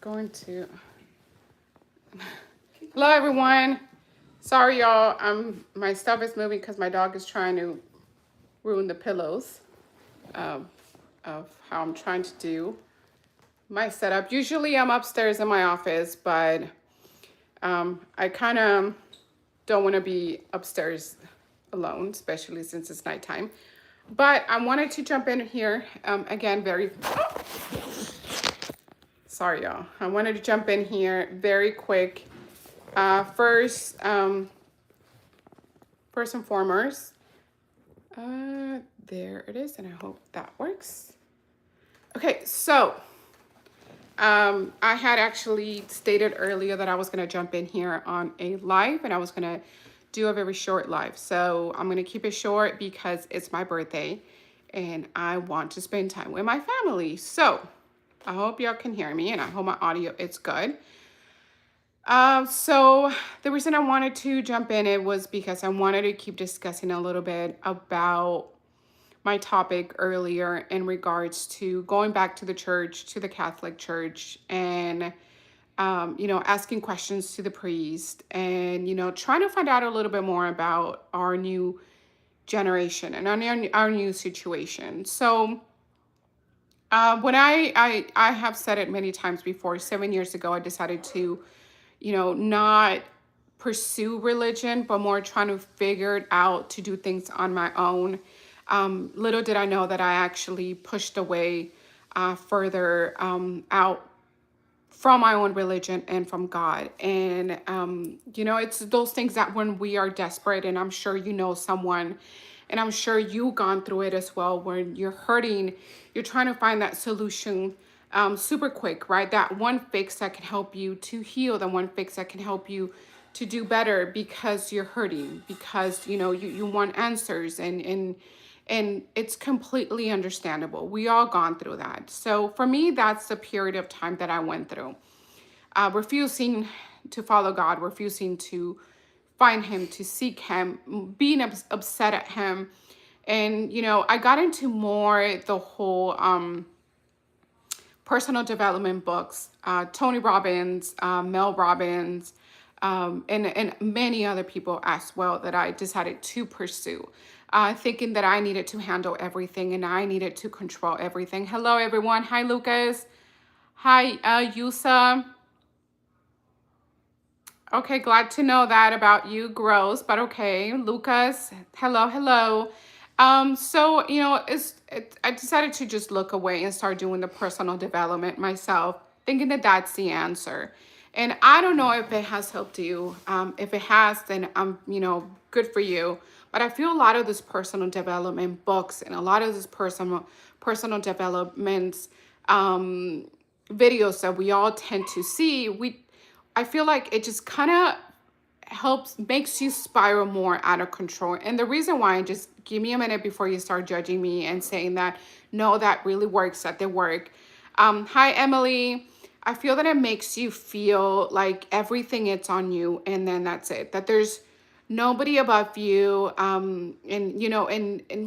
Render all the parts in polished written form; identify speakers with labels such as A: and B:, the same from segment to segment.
A: going to. Hello, everyone. Sorry, y'all. My stuff is moving because my dog is trying to ruin the pillows of how I'm trying to do my setup. Usually, I'm upstairs in my office, but I kind of don't want to be upstairs alone, especially since it's nighttime. But I wanted to jump in here again. Sorry, y'all. I wanted to jump in here very quick. First and foremost, there it is, and I hope that works. Okay, so I had actually stated earlier that I was going to jump in here on a live, and I was going to do a very short live. So I'm going to keep it short because it's my birthday, and I want to spend time with my family. So I hope y'all can hear me, and I hope my audio is good. So the reason I wanted to jump in it was because I wanted to keep discussing a little bit about my topic earlier in regards to going back to the church, to the Catholic Church, and asking questions to the priest, and trying to find out a little bit more about our new generation and our new situation. So when I have said it many times before, 7 years ago, I decided to not pursue religion, but more trying to figure it out to do things on my own. Little did I know that I actually pushed away further out from my own religion and from God. And, it's those things that when we are desperate, and I'm sure you know someone, and I'm sure you've gone through it as well, when you're hurting, you're trying to find that solution super quick, right? That one fix that can help you to heal, the one fix that can help you to do better because you're hurting, because you want answers, and it's completely understandable. We all gone through that. So for me, that's the period of time that I went through, refusing to follow God, refusing to find him, to seek him, being upset at him. And I got into more the whole personal development books, Tony Robbins, Mel Robbins, and many other people as well that I decided to pursue, thinking that I needed to handle everything and I needed to control everything. Hello, everyone. Hi, Lucas. Hi, Yusa. Okay, glad to know that about you. Gross, but okay. Lucas, hello. So I decided to just look away and start doing the personal development myself, thinking that that's the answer. And I don't know if it has helped you. If it has, then good for you. But I feel a lot of this personal development books and a lot of this personal development videos that we all tend to see, I feel like it just kind of makes you spiral more out of control. And the reason why, just give me a minute before you start judging me and saying that, no, that really works, that they work. Hi, Emily. I feel that it makes you feel like everything is on you, and then that's it, that there's nobody above you. And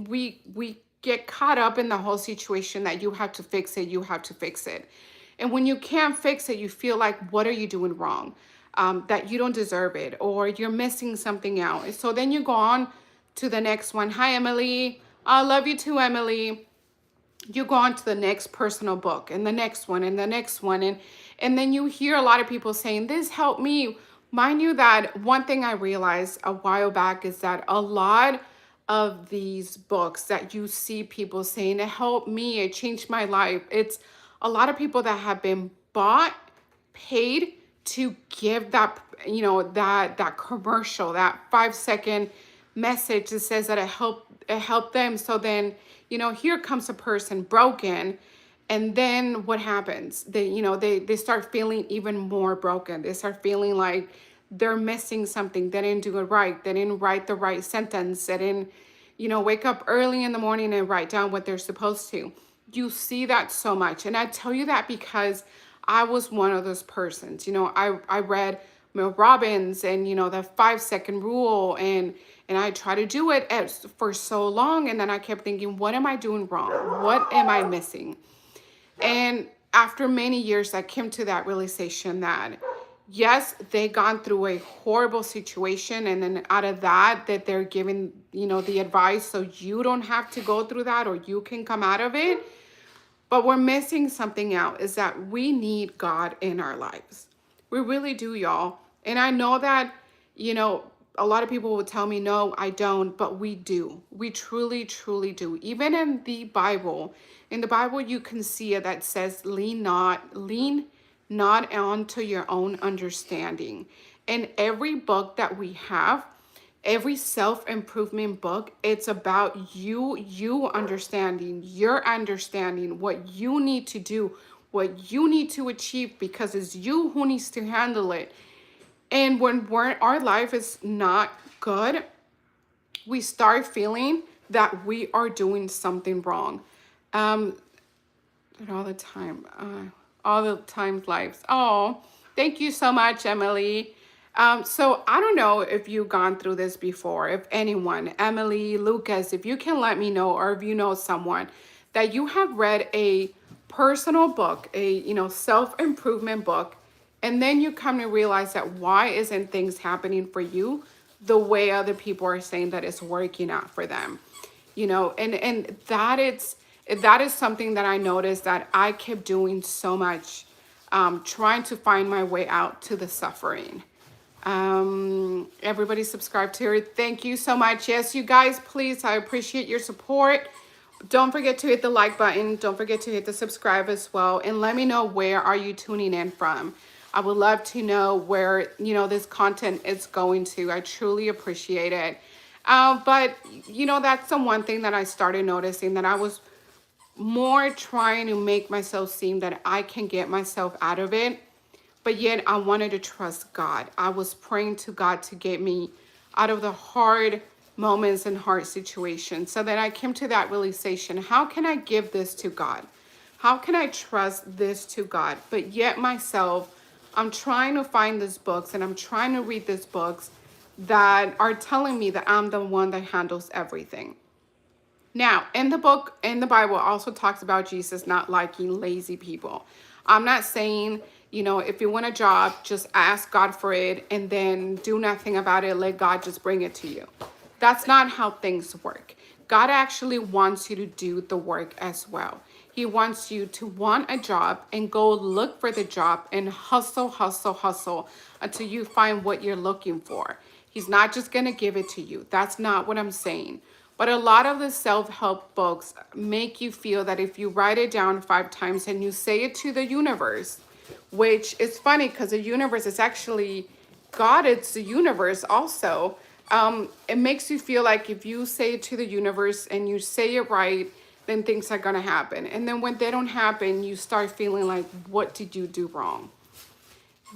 A: we get caught up in the whole situation that you have to fix it. And when you can't fix it, you feel like, what are you doing wrong? That you don't deserve it, or you're missing something out. So then you go on to the next one. Hi, Emily. I love you too, Emily. You go on to the next personal book, and the next one, and the next one. And then you hear a lot of people saying, this helped me. Mind you, that one thing I realized a while back is that a lot of these books that you see people saying, it helped me, it changed my life, it's a lot of people that have been bought, paid to give that, that commercial, that 5-second message that says that it helped them. So then, here comes a person broken, and then what happens? They start feeling even more broken. They start feeling like they're missing something. They didn't do it right. They didn't write the right sentence. They didn't, wake up early in the morning and write down what they're supposed to. You see that so much. And I tell you that because I was one of those persons. I read Mel Robbins and, the 5-second rule, and I try to do it for so long. And then I kept thinking, what am I doing wrong? What am I missing? And after many years, I came to that realization that yes, they gone through a horrible situation, and then out of that, that they're giving, the advice so you don't have to go through that, or you can come out of it. But we're missing something out, is that we need God in our lives. We really do, y'all. And I know that, a lot of people would tell me, no, I don't, but we do. We truly, truly do. Even in the Bible, you can see it that says, lean not onto your own understanding. In every book that we have, every self-improvement book, it's about you understanding what you need to do, what you need to achieve, because it's you who needs to handle it. And when our life is not good, we start feeling that we are doing something wrong. um all the time, all the times lives. Oh, thank you so much, Emily. So I don't know if you've gone through this before, if anyone, Emily, Lucas, if you can let me know, or if you know someone that you have read a personal book, a self-improvement book, and then you come to realize that why isn't things happening for you the way other people are saying that it's working out for them. And that is something that I noticed that I kept doing so much, trying to find my way out to the suffering. Everybody subscribe to her. Thank you so much. Yes, you guys, please, I appreciate your support. Don't forget to hit the like button. Don't forget to hit the subscribe as well. And let me know, where are you tuning in from? I would love to know where, this content is going to. I truly appreciate it. But, that's the one thing that I started noticing, that I was more trying to make myself seem that I can get myself out of it. But yet I wanted to trust God. I was praying to God to get me out of the hard moments and hard situations. So then I came to that realization, how can I give this to God? How can I trust this to God? But yet myself, I'm trying to find these books, and I'm trying to read these books that are telling me that I'm the one that handles everything. Now, in the Bible also talks about Jesus not liking lazy people. I'm not saying, if you want a job, just ask God for it and then do nothing about it. Let God just bring it to you. That's not how things work. God actually wants you to do the work as well. He wants you to want a job and go look for the job and hustle, hustle, hustle until you find what you're looking for. He's not just going to give it to you. That's not what I'm saying. But a lot of the self-help books make you feel that if you write it down 5 times and you say it to the universe, which is funny because the universe is actually God, it's the universe also. It makes you feel like if you say it to the universe and you say it right, then things are going to happen. And then when they don't happen, you start feeling like, what did you do wrong?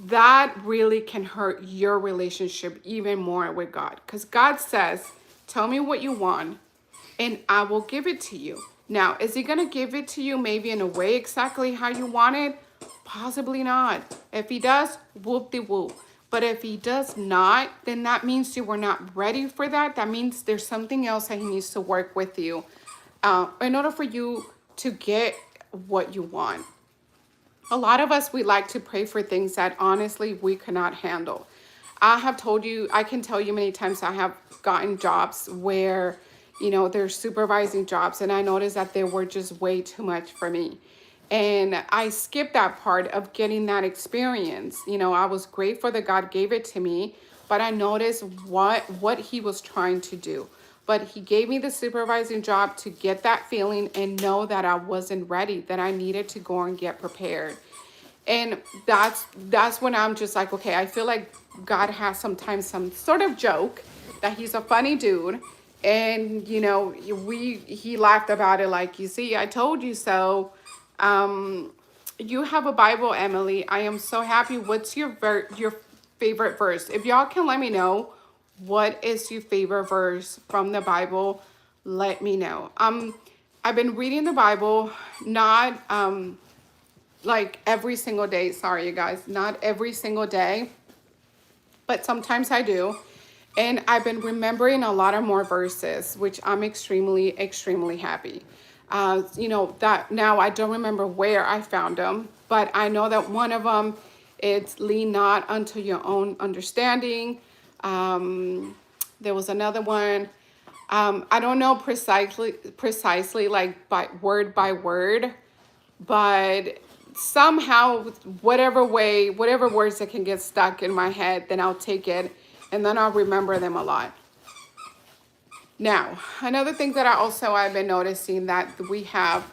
A: That really can hurt your relationship even more with God. Because God says, tell me what you want and I will give it to you. Now, is he going to give it to you maybe in a way exactly how you want it? Possibly not. If he does, whoop-de-whoop. But if he does not, then that means you were not ready for that. That means there's something else that he needs to work with you in order for you to get what you want. A lot of us, we like to pray for things that honestly we cannot handle. I can tell you many times I have gotten jobs where, they're supervising jobs, and I noticed that they were just way too much for me. And I skipped that part of getting that experience. I was grateful that God gave it to me, but I noticed what he was trying to do. But he gave me the supervising job to get that feeling and know that I wasn't ready, that I needed to go and get prepared. And that's when I'm just like, okay, I feel like God has sometimes some sort of joke that he's a funny dude. And, he laughed about it like, you see, I told you so. You have a Bible, Emily. I am so happy. What's your favorite verse? If y'all can let me know, what is your favorite verse from the Bible? Let me know. I've been reading the Bible, not like every single day. Sorry, you guys, not every single day, but sometimes I do. And I've been remembering a lot of more verses, which I'm extremely, extremely happy. That now I don't remember where I found them, but I know that one of them, it's lean not unto your own understanding. Um, there was another one. I don't know precisely like by word, but somehow, whatever words that can get stuck in my head, then I'll take it and then I'll remember them a lot. Now, another thing that I've been noticing that we have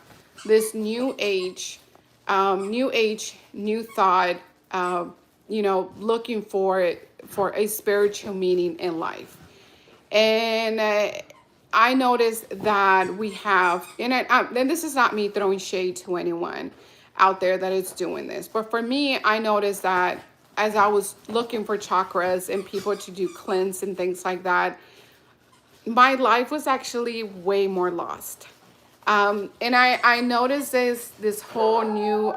A: this new age, new thought, looking for a spiritual meaning in life. And I noticed that we have, and this is not me throwing shade to anyone out there that is doing this, but for me, I noticed that as I was looking for chakras and people to do cleanse and things like that, my life was actually way more lost. And I noticed this whole new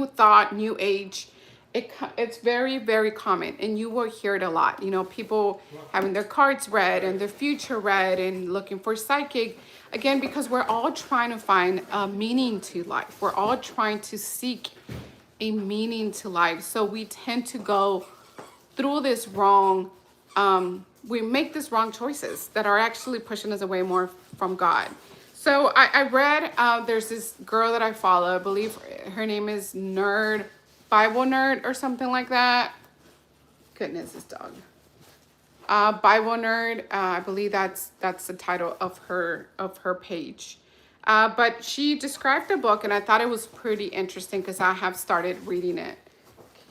A: thought, new age. It's very, very common, and you will hear it a lot. People having their cards read and their future read and looking for psychic. Again, because we're all trying to find a meaning to life. We're all trying to seek a meaning to life. So we tend to go through this wrong, we make these wrong choices that are actually pushing us away more from God. So I read, there's this girl that I follow, I believe her name is Bible Nerd or something like that. Goodness, this dog. Bible Nerd, I believe that's the title of her page. But she described the book and I thought it was pretty interesting because I have started reading it.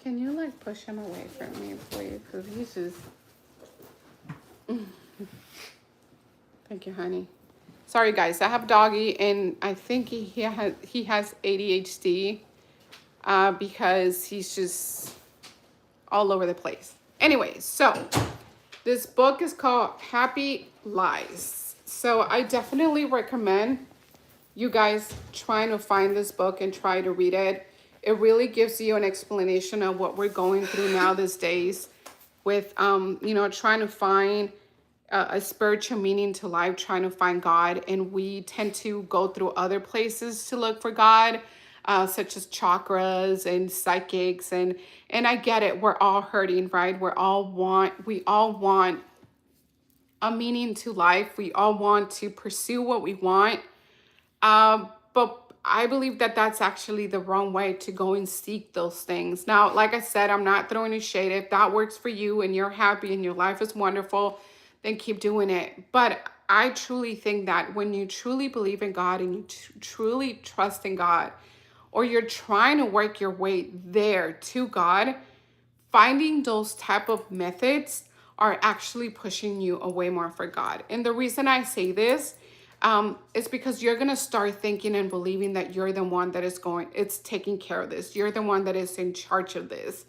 A: Can you like push him away from me, please? Because he's just... Thank you, honey. Sorry, guys. I have doggy, and I think he has ADHD because he's just all over the place. Anyway, so this book is called Happy Lies. So I definitely recommend you guys trying to find this book and try to read it. It really gives you an explanation of what we're going through now these days with, trying to find a spiritual meaning to life, trying to find God. And we tend to go through other places to look for God, such as chakras and psychics. And I get it. We're all hurting, right? We all want a meaning to life. We all want to pursue what we want. But I believe that that's actually the wrong way to go and seek those things. Now, like I said, I'm not throwing a shade. If that works for you and you're happy and your life is wonderful, then keep doing it. But I truly think that when you truly believe in God and you truly trust in God, or you're trying to work your way there to God, finding those type of methods are actually pushing you away more for God. And the reason I say this it's because you're going to start thinking and believing that you're the one that it's taking care of this. You're the one that is in charge of this.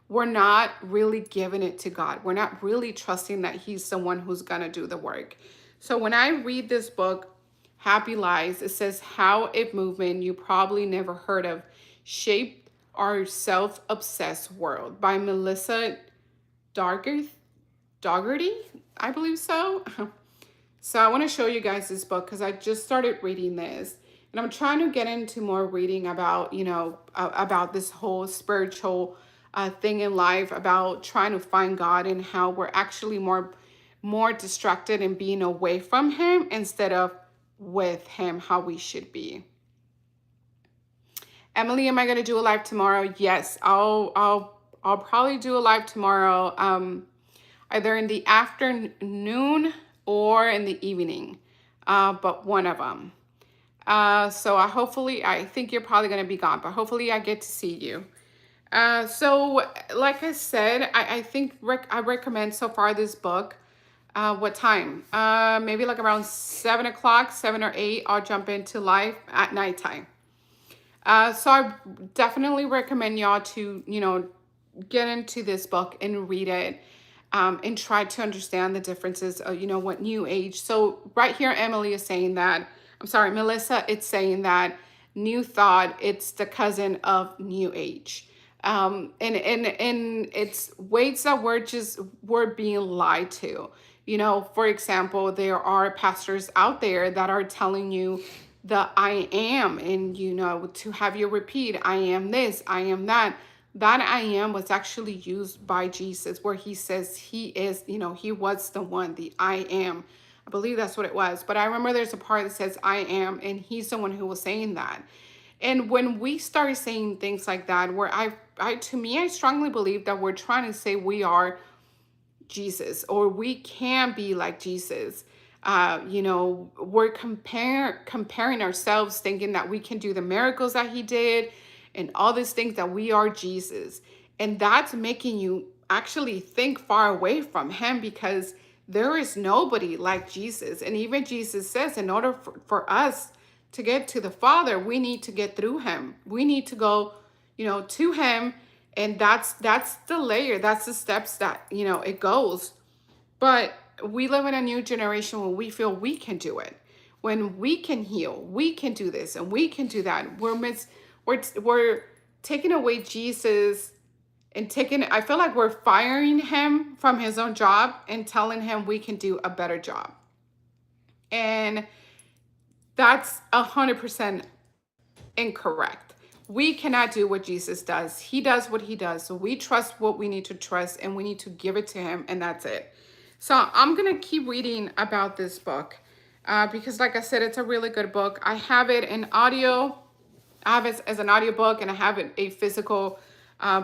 A: We're not really giving it to God. We're not really trusting that he's the one who's going to do the work. So when I read this book, Happy Lies, it says how a movement you probably never heard of shaped our self-obsessed world by Melissa Dougherty, I believe so. So I want to show you guys this book because I just started reading this and I'm trying to get into more reading about, about this whole spiritual thing in life, about trying to find God and how we're actually more distracted and being away from him instead of with him, how we should be. Emily, am I going to do a live tomorrow? Yes, I'll probably do a live tomorrow, either in the afternoon or in the evening, but one of them. So I think you're probably going to be gone, but hopefully I get to see you. So like I said, I think I recommend so far this book. What time? Maybe like around 7 o'clock, 7 or 8, I'll jump into live at nighttime. So I definitely recommend y'all to, get into this book and read it. And try to understand the differences of, what new age. So right here, Emily is saying that, Melissa, it's saying that new thought, it's the cousin of new age. And it's ways that we're being lied to. You know, for example, there are pastors out there that are telling you the I am, and you know, to have you repeat, I am this, I am that. That I am was actually used by Jesus, where he says he is, you know, he was the one, the I am. I believe that's what it was. But I remember there's a part that says I am, and he's the one who was saying that. And when we start saying things like that, where to me, I strongly believe that we're trying to say we are Jesus, or we can be like Jesus. You know, we're comparing ourselves, thinking that we can do the miracles that he did and all these things, that we are Jesus. And that's making you actually think far away from him, because there is nobody like Jesus. And even Jesus says, in order for us to get to the Father, we need to get through him. We need to go, you know, to him. And that's the layer, that's the steps that, you know, it goes. But we live in a new generation where we feel we can do it, when we can heal, we can do this and we can do that. We're taking away Jesus, and taking, I feel like we're firing him from his own job and telling him we can do a better job. And that's 100% incorrect. We cannot do what Jesus does. He does what he does. So we trust what we need to trust, and we need to give it to him, and that's it. So I'm going to keep reading about this book, because like I said, it's a really good book. I have it in audio. I have it as an audiobook, and I have it a physical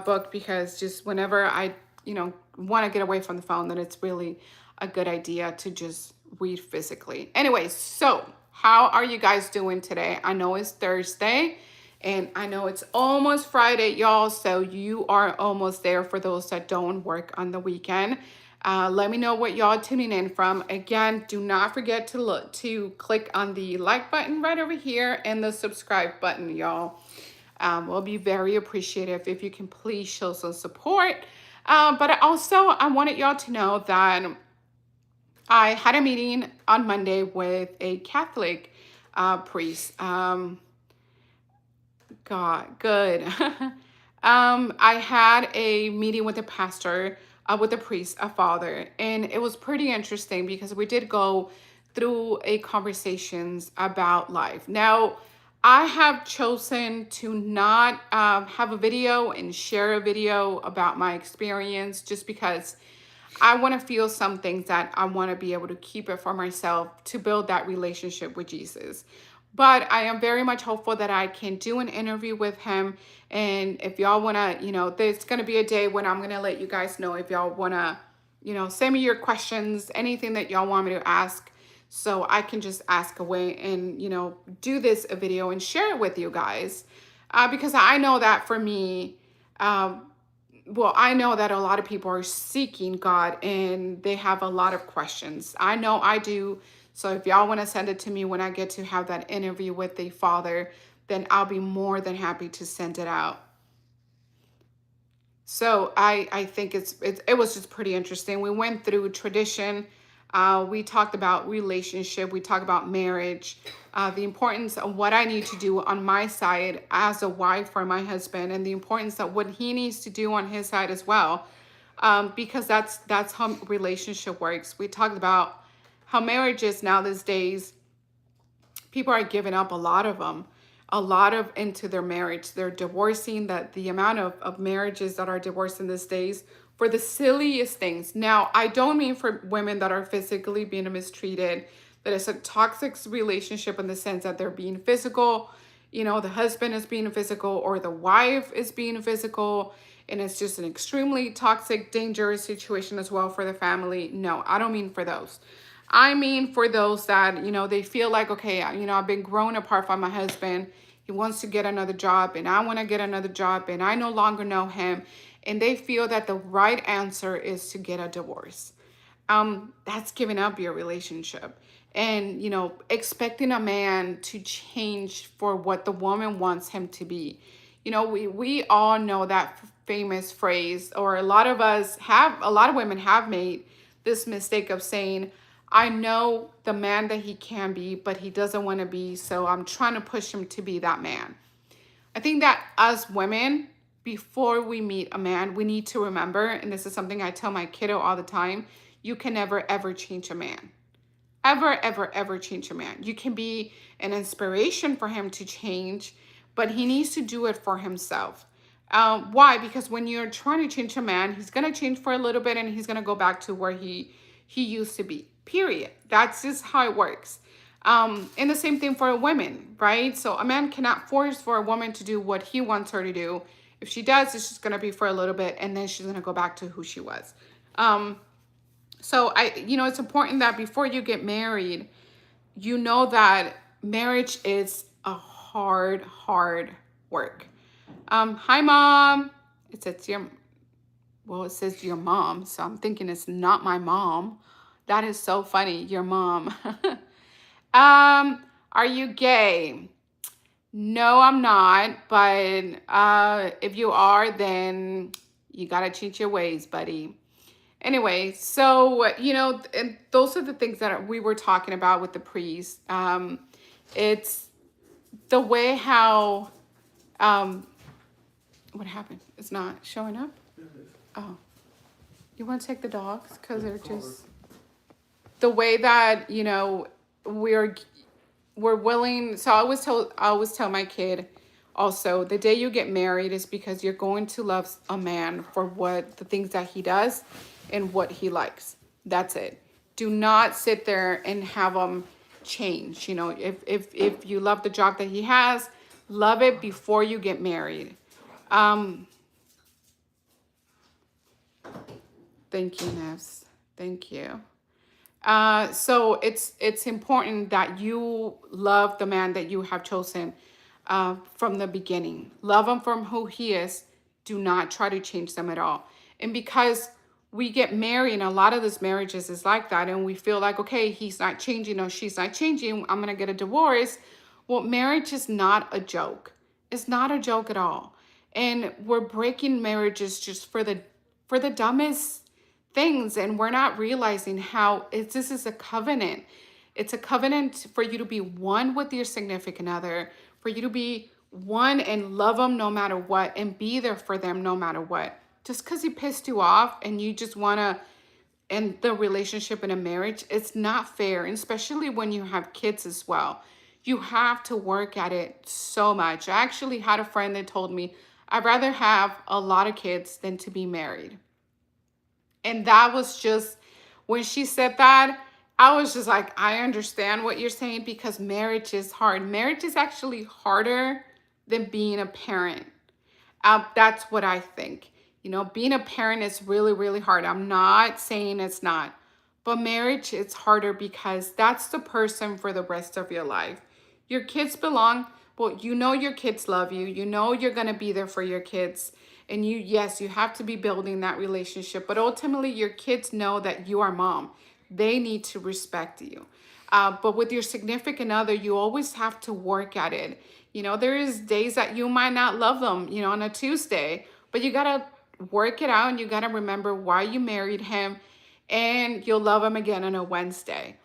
A: book, because just whenever I, you know, want to get away from the phone, then it's really a good idea to just read physically. Anyway, so how are you guys doing today? I know it's Thursday, and I know it's almost Friday, y'all. So you are almost there for those that don't work on the weekend. Let me know what y'all tuning in from. Again, do not forget to click on the like button right over here and the subscribe button, y'all. We'll be very appreciative if you can please show some support. But also, I wanted y'all to know that I had a meeting on Monday with a Catholic priest. God, good. I had a meeting with a pastor, with a priest, a father, and it was pretty interesting because we did go through a conversations about life. Now, I have chosen to not have a video and share a video about my experience, just because I want to feel some things that I want to be able to keep it for myself to build that relationship with Jesus. But I am very much hopeful that I can do an interview with him. And if y'all want to, you know, there's going to be a day when I'm going to let you guys know if y'all want to, you know, send me your questions, anything that y'all want me to ask, so I can just ask away and, you know, do this a video and share it with you guys. Because I know that for me, well, I know that a lot of people are seeking God and they have a lot of questions. I know I do. So if y'all want to send it to me when I get to have that interview with the father, then I'll be more than happy to send it out. So I think it was just pretty interesting. We went through tradition. We talked about relationship. We talked about marriage, the importance of what I need to do on my side as a wife for my husband, and the importance of what he needs to do on his side as well, because that's how relationship works. We talked about how marriages now these days, people are giving up a lot of them, a lot of into their marriage. They're divorcing, that the amount of marriages that are divorced in these days for the silliest things. Now, I don't mean for women that are physically being mistreated, that it's a toxic relationship in the sense that they're being physical, you know, the husband is being physical or the wife is being physical, and it's just an extremely toxic, dangerous situation as well for the family. No, I don't mean for those. I mean for those that, you know, they feel like, okay, you know, I've been growing apart from my husband. He wants to get another job and I want to get another job and I no longer know him. And they feel that the right answer is to get a divorce. That's giving up your relationship. And, you know, expecting a man to change for what the woman wants him to be. You know, we all know that famous phrase, or a lot of women have made this mistake of saying, I know the man that he can be, but he doesn't want to be, so I'm trying to push him to be that man. I think that as women, before we meet a man, we need to remember, and this is something I tell my kiddo all the time, you can never ever change a man. Ever, ever, ever change a man. You can be an inspiration for him to change, but he needs to do it for himself. Why? Because when you're trying to change a man, he's gonna change for a little bit and he's gonna go back to where he used to be. Period. That's just how it works. And the same thing for women, right? So a man cannot force for a woman to do what he wants her to do. If she does, it's just gonna be for a little bit, and then she's gonna go back to who she was. So it's important that before you get married, you know that marriage is a hard, hard work. Hi, mom. It says it says your mom, so I'm thinking it's not my mom. That is so funny, your mom. Are you gay? No, I'm not. But if you are, then you gotta change your ways, buddy. Anyway, so and those are the things that we were talking about with the priest. It's the way how what happened? It's not showing up. Oh, you want to take the dogs because they're just the way that we're willing. So I always tell my kid also, the day you get married is because you're going to love a man for what the things that he does and what he likes. That's it. Do not sit there and have him change. If you love the job that he has, love it before you get married. Thank you, Ness. Thank you. So it's important that you love the man that you have chosen from the beginning. Love him from who he is. Do not try to change them at all. And because we get married, and a lot of these marriages is like that, and we feel like, okay, he's not changing or she's not changing, I'm gonna get a divorce. Well, marriage is not a joke. It's not a joke at all. And we're breaking marriages just for the dumbest things, and we're not realizing how this is a covenant. It's a covenant for you to be one with your significant other, for you to be one and love them no matter what, and be there for them no matter what. Just because he pissed you off and you just want to end the relationship in a marriage, it's not fair, and especially when you have kids as well. You have to work at it so much. I actually had a friend that told me, I'd rather have a lot of kids than to be married. And that was just, when she said that, I was just like, I understand what you're saying, because marriage is hard. Marriage is actually harder than being a parent. That's what I think. Being a parent is really, really hard. I'm not saying it's not. But marriage is harder because that's the person for the rest of your life. Your kids belong, well, your kids love you. You're going to be there for your kids. And yes, you have to be building that relationship. But ultimately, your kids know that you are mom. They need to respect you. But with your significant other, you always have to work at it. There is days that you might not love them, on a Tuesday. But you got to work it out, and you got to remember why you married him. And you'll love him again on a Wednesday.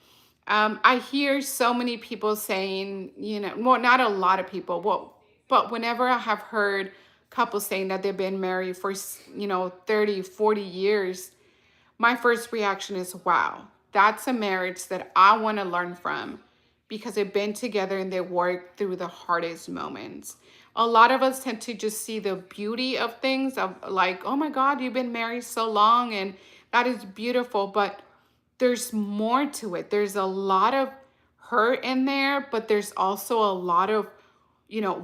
A: I hear so many people saying, well, not a lot of people, but whenever I have heard couples saying that they've been married for, 30, 40 years, my first reaction is, wow, that's a marriage that I want to learn from, because they've been together and they worked through the hardest moments. A lot of us tend to just see the beauty of things, of like, oh my God, you've been married so long and that is beautiful. But there's more to it. There's a lot of hurt in there, but there's also a lot of,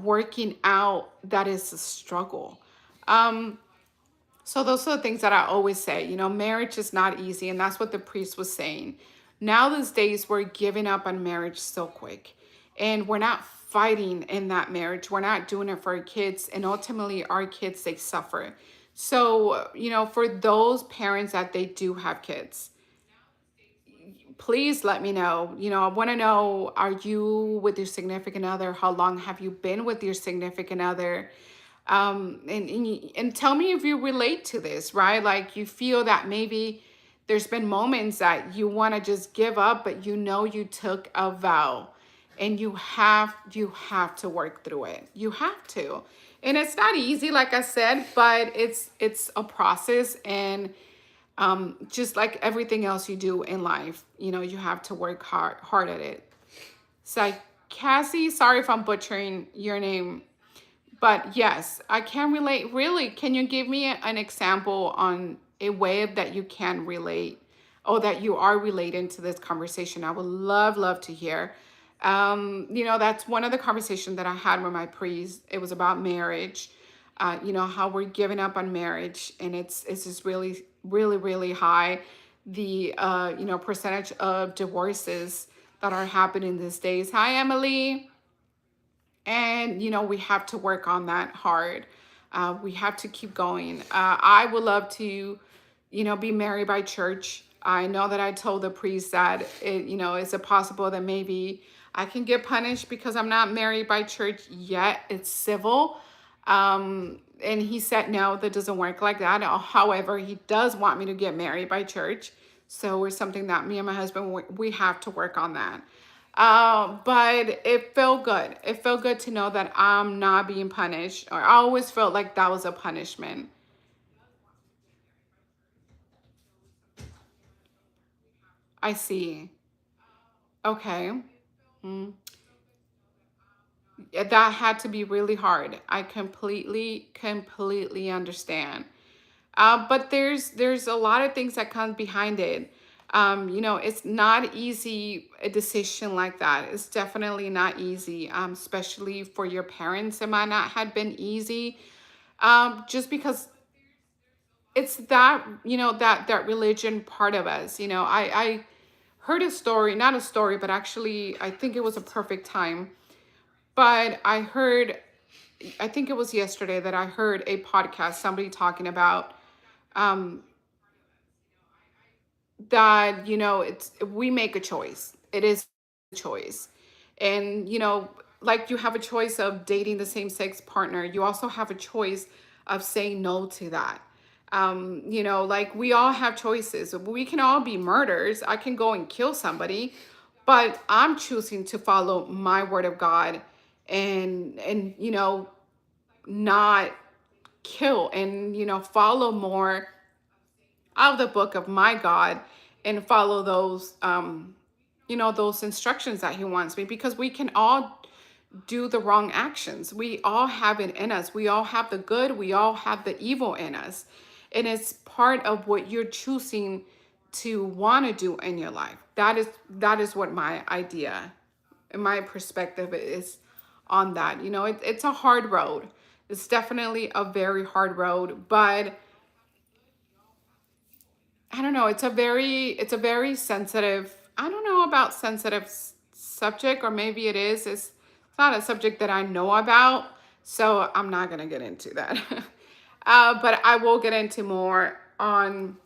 A: working out that is a struggle. So those are the things that I always say. Marriage is not easy, and that's what the priest was saying. Now these days, we're giving up on marriage so quick, and we're not fighting in that marriage. We're not doing it for our kids, and ultimately our kids, they suffer. So, for those parents that they do have kids, please let me know. I want to know, are you with your significant other? How long have you been with your significant other? And tell me if you relate to this, right? Like, you feel that maybe there's been moments that you want to just give up, but you took a vow, and you have to work through it. You have to. And it's not easy, like I said, but it's a process. And Just like everything else you do in life, you have to work hard at it. So, Cassie, sorry if I'm butchering your name, but yes, I can relate. Really, can you give me an example on a way that you can relate, or that you are relating to this conversation? I would love to hear. That's one of the conversations that I had with my priest. It was about marriage. How we're giving up on marriage, and it's just really high. The percentage of divorces that are happening these days. Hi, Emily. And we have to work on that hard. We have to keep going. I would love to be married by church. I know that I told the priest that is it possible that maybe I can get punished because I'm not married by church yet. It's civil. And he said no, that doesn't work like that. However, he does want me to get married by church. So it's something that me and my husband, we have to work on that. But it felt good. It felt good to know that I'm not being punished. Or I always felt like that was a punishment. I see. Okay. Mm. Yeah, that had to be really hard. I completely understand. But there's a lot of things that come behind it. It's not easy, a decision like that. It's definitely not easy, especially for your parents. It might not have been easy, just because it's that that religion part of us. I heard a story, not a story, but actually I think it was a perfect time. But I think it was yesterday that I heard a podcast, somebody talking about um, that it's we make a choice. It is a choice. And like you have a choice of dating the same sex partner, you also have a choice of saying no to that. Like we all have choices. We can all be murderers. I can go and kill somebody, but I'm choosing to follow my word of God, and not kill, and follow more out of the book of my God, and follow those those instructions that he wants me, because we can all do the wrong actions. We all have it in us. We all have the good, we all have the evil in us. And it's part of what you're choosing to want to do in your life. That is what my idea and my perspective is on that. It's a hard road. It's definitely a very hard road, but I don't know. It's a very sensitive. I don't know about sensitive subject, or maybe it is. It's not a subject that I know about, so I'm not gonna get into that. But I will get into more on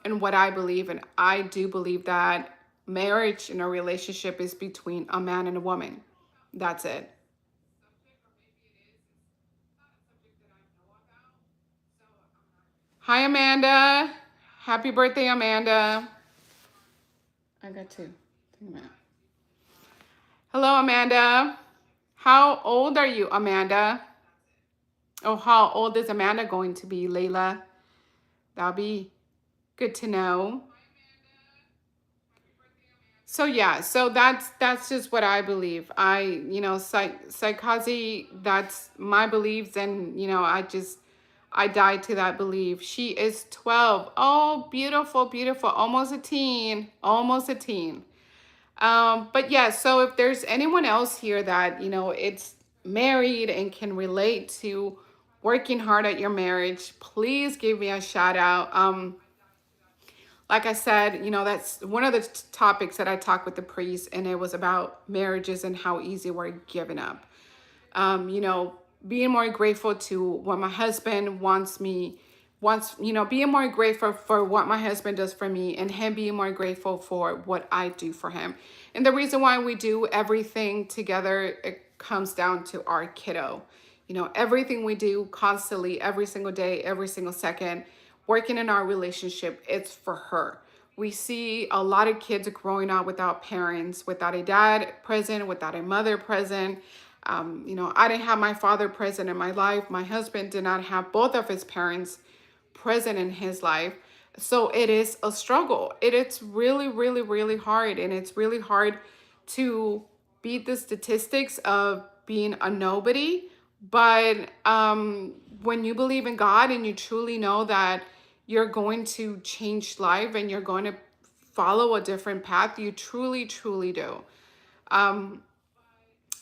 A: and what I believe, and I do believe that marriage and a relationship is between a man and a woman. That's it. Hi, Amanda. Happy birthday, Amanda. I got two. Think about it. Hello, Amanda. How old are you, Amanda? Oh, how old is Amanda going to be, Layla? That'll be good to know. So yeah, so that's just what I believe. Psychology, that's my beliefs, and I died to that belief. She is 12. Oh, beautiful, almost a teen, almost a teen. But yeah, so if there's anyone else here that, it's married and can relate to working hard at your marriage, please give me a shout out. Like I said, that's one of the topics that I talked with the priest, and it was about marriages and how easy we're giving up. um, you know, being more grateful to what my husband being more grateful for what my husband does for me, and him being more grateful for what I do for him. And the reason why we do everything together, it comes down to our kiddo. Everything we do constantly, every single day, every single second, working in our relationship, it's for her. We see a lot of kids growing up without parents, without a dad present, without a mother present. I didn't have my father present in my life. My husband did not have both of his parents present in his life. So it is a struggle. It's really, really, really hard. And it's really hard to beat the statistics of being a nobody. But when you believe in God and you truly know that you're going to change life and you're going to follow a different path, you truly, truly do. Um,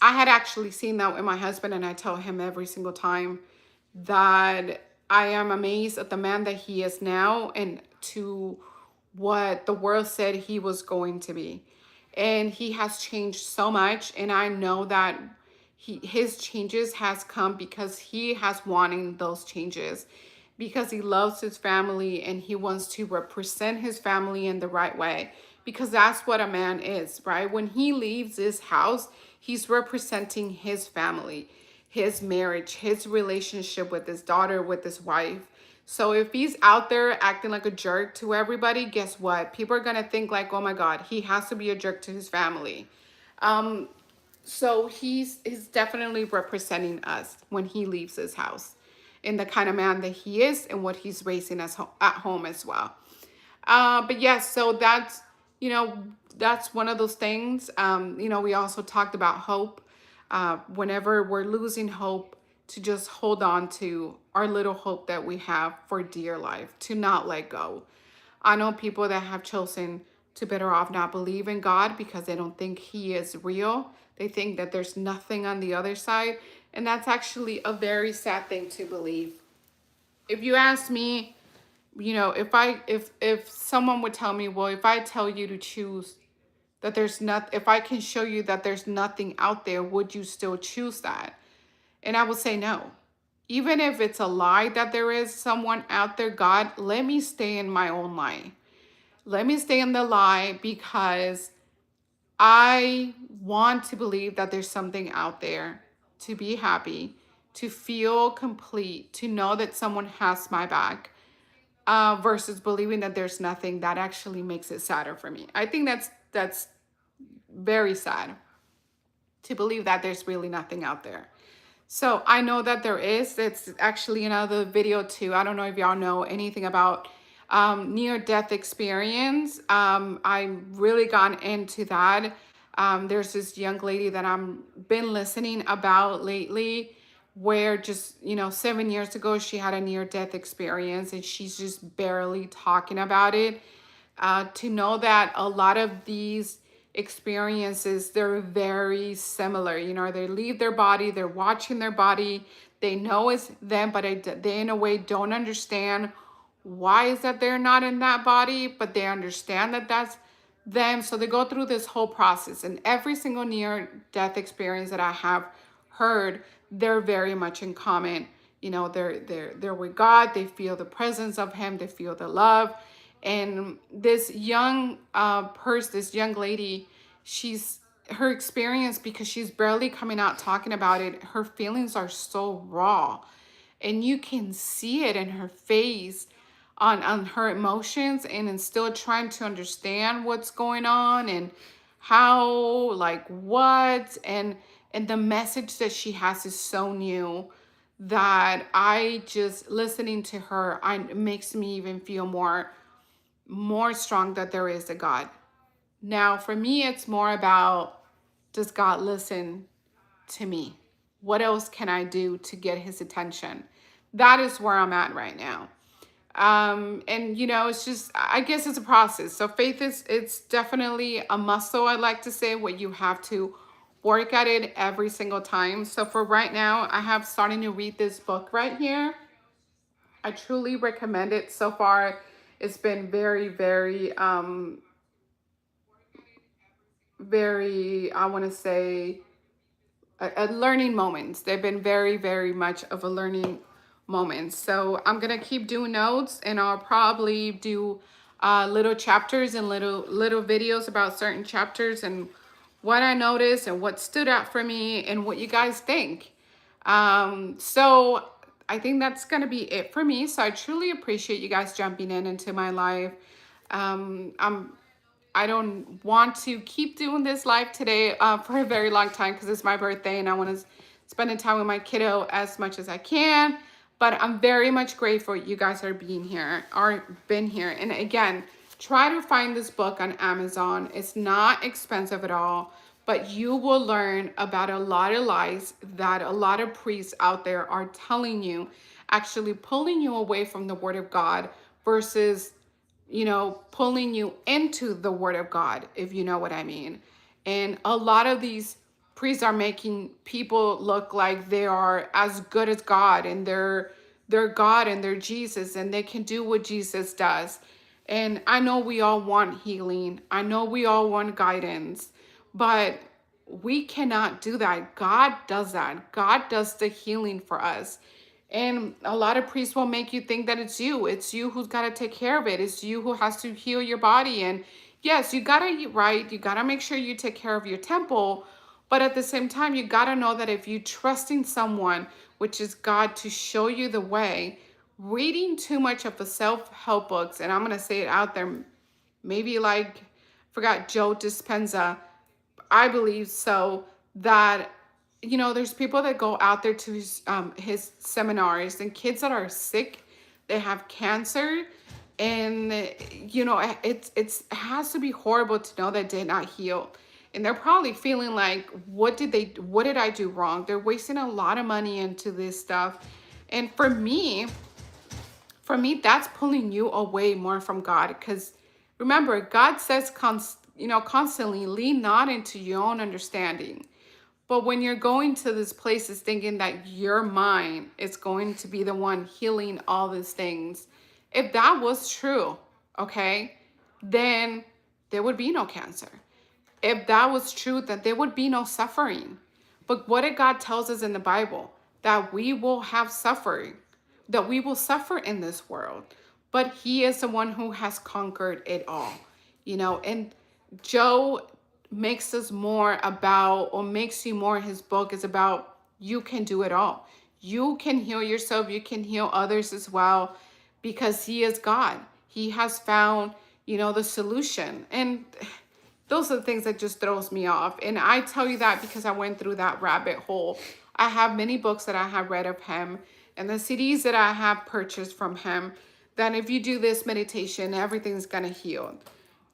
A: I had actually seen that with my husband, and I tell him every single time that I am amazed at the man that he is now and to what the world said he was going to be. And he has changed so much, and I know that his changes has come because he has wanting those changes, because he loves his family and he wants to represent his family in the right way, because that's what a man is, right? When he leaves this house, he's representing his family, his marriage, his relationship with his daughter, with his wife. So if he's out there acting like a jerk to everybody, guess what? People are going to think like, oh my God, he has to be a jerk to his family. Um, so he's definitely representing us when he leaves his house, and the kind of man that he is and what he's raising us at home as well. But yes, so that's, you know, that's one of those things. We also talked about hope. Whenever we're losing hope, to just hold on to our little hope that we have for dear life, to not let go. I know people that have chosen to better off not believe in God because they don't think he is real. They think that there's nothing on the other side. And that's actually a very sad thing to believe. If you ask me, if someone would tell me, well, if I tell you to choose that there's not, if I can show you that there's nothing out there, would you still choose that? And I would say no. Even if it's a lie that there is someone out there, God, let me stay in my own lie. Let me stay in the lie because I want to believe that there's something out there, to be happy, to feel complete, to know that someone has my back, versus believing that there's nothing. That actually makes it sadder for me. I think that's very sad, to believe that there's really nothing out there. So I know that there is. It's actually another video too. I don't know if y'all know anything about near-death experience. I really gone into that. There's this young lady that I'm been listening about lately, where just 7 years ago she had a near-death experience, and she's just barely talking about it. To know that a lot of these experiences, they're very similar. They leave their body, they're watching their body, they know it's them, but they in a way don't understand why is that they're not in that body, but they understand that that's them. So they go through this whole process, and every single near death experience that I have heard, they're very much in common. They're with God, they feel the presence of him, they feel the love. And this young person, this young lady, she's her experience, because she's barely coming out talking about it, her feelings are so raw, and you can see it in her face, on her emotions, and in still trying to understand what's going on and how, like, what, and the message that she has is so new that I just listening to her, it makes me even feel more strong that there is a God. Now, for me, it's more about, does God listen to me? What else can I do to get his attention? That is where I'm at right now. And it's just, I guess it's a process. So faith it's definitely a muscle, I like to say, where you have to work at it every single time. So for right now, I have starting to read this book right here. I truly recommend it. So far, it's been very, very, very, I want to say, a learning moments. They've been very, very much of a learning moment. So I'm gonna keep doing notes, and I'll probably do little chapters and little videos about certain chapters and what I noticed and what stood out for me and what you guys think. So I think that's gonna be it for me. So I truly appreciate you guys jumping into my life. I don't want to keep doing this live today for a very long time, because it's my birthday and I want to spend the time with my kiddo as much as I can. But I'm very much grateful you guys are being here, are been here. And again, try to find this book on Amazon. It's not expensive at all, but you will learn about a lot of lies that a lot of priests out there are telling you, actually pulling you away from the Word of God versus, pulling you into the Word of God, if you know what I mean. And a lot of these priests are making people look like they are as good as God, and they're God and they're Jesus, and they can do what Jesus does. And I know we all want healing. I know we all want guidance, but we cannot do that. God does that. God does the healing for us. And a lot of priests will make you think that it's you. It's you who's got to take care of it. It's you who has to heal your body. And yes, you got to eat right. You got to make sure you take care of your temple. But at the same time, you got to know that if you trust in someone, which is God, to show you the way, reading too much of the self-help books, and I'm going to say it out there, maybe like, forgot Joe Dispenza, I believe so, that there's people that go out there to his seminars, and kids that are sick, they have cancer, and it has to be horrible to know that they're not healed, and they're probably feeling like, what did I do wrong? They're wasting a lot of money into this stuff. And for me, that's pulling you away more from God. Because remember, God says constantly, lean not into your own understanding. But when you're going to these places thinking that your mind is going to be the one healing all these things, if that was true, okay, then there would be no cancer. If that was true, then there would be no suffering. But what did God tells us in the Bible? That we will have suffering, that we will suffer in this world. But he is the one who has conquered it all, and Joe makes us more about, or makes you more, his book is about, you can do it all. You can heal yourself, you can heal others as well, because he is God. He has found, the solution. And those are the things that just throws me off. And I tell you that because I went through that rabbit hole. I have many books that I have read of him, and the CDs that I have purchased from him, that if you do this meditation, everything's gonna heal.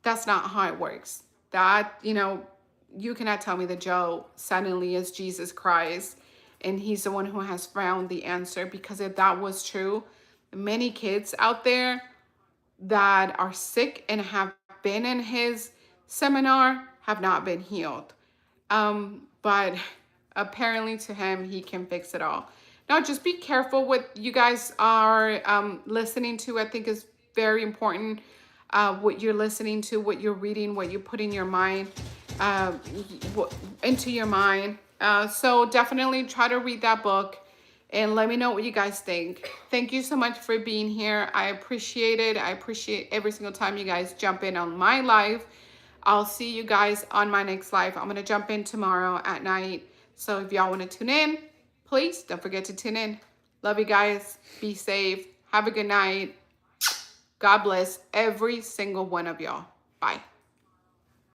A: That's not how it works. That, you cannot tell me that Joe suddenly is Jesus Christ and he's the one who has found the answer. Because if that was true, many kids out there that are sick and have been in his seminar have not been healed. But apparently to him, he can fix it all. Now, just be careful what you guys are listening to. I think is very important. What you're listening to, what you're reading, what you put in your mind, into your mind. So definitely try to read that book and let me know what you guys think. Thank you so much for being here. I appreciate it. I appreciate every single time you guys jump in on my live. I'll see you guys on my next live. I'm going to jump in tomorrow at night. So if y'all want to tune in, please don't forget to tune in. Love you guys. Be safe. Have a good night. God bless every single one of y'all. Bye.